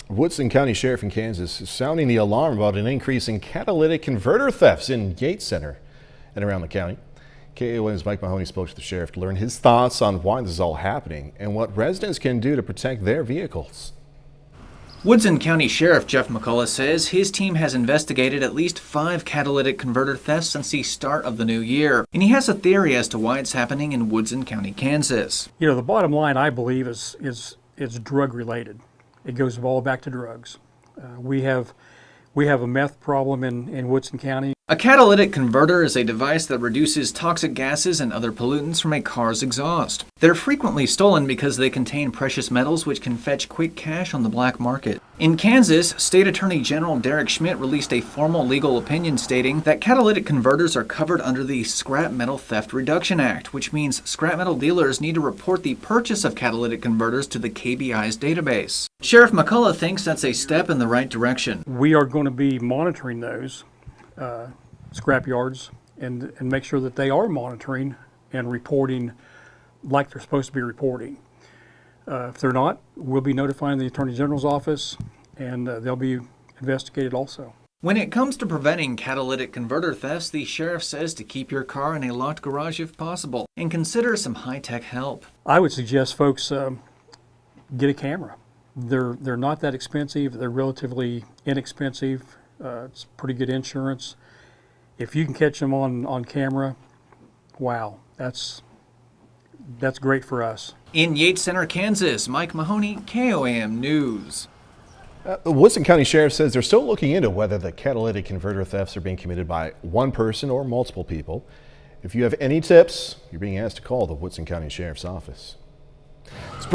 Woodson County Sheriff in Kansas is sounding the alarm about an increase in catalytic converter thefts in Yates Center and around the county. KAOM's Mike Mahoney spoke to the sheriff to learn his thoughts on why this is all happening and what residents can do to protect their vehicles. Woodson County Sheriff Jeff McCullough says his team has investigated at least 5 catalytic converter thefts since the start of the new year, and he has a theory as to why it's happening in Woodson County, Kansas. You know, the bottom line, I believe, is drug related. It goes all back to drugs. We have a meth problem in Woodson County. A catalytic converter is a device that reduces toxic gases and other pollutants from a car's exhaust. They're frequently stolen because they contain precious metals which can fetch quick cash on the black market. In Kansas, State Attorney General Derek Schmidt released a formal legal opinion stating that catalytic converters are covered under the Scrap Metal Theft Reduction Act, which means scrap metal dealers need to report the purchase of catalytic converters to the KBI's database. Sheriff McCullough thinks that's a step in the right direction. We are going to be monitoring those scrap yards and make sure that they are monitoring and reporting like they're supposed to be reporting. If they're not, we'll be notifying the Attorney General's office and they'll be investigated also. When it comes to preventing catalytic converter thefts, the sheriff says to keep your car in a locked garage if possible and consider some high-tech help. I would suggest folks get a camera. They're not that expensive. They're relatively inexpensive. It's pretty good insurance. If you can catch them on camera, wow, that's great for us. In Yates Center, Kansas, Mike Mahoney, KOAM News. The Woodson County Sheriff says they're still looking into whether the catalytic converter thefts are being committed by one person or multiple people. If you have any tips, you're being asked to call the Woodson County Sheriff's office.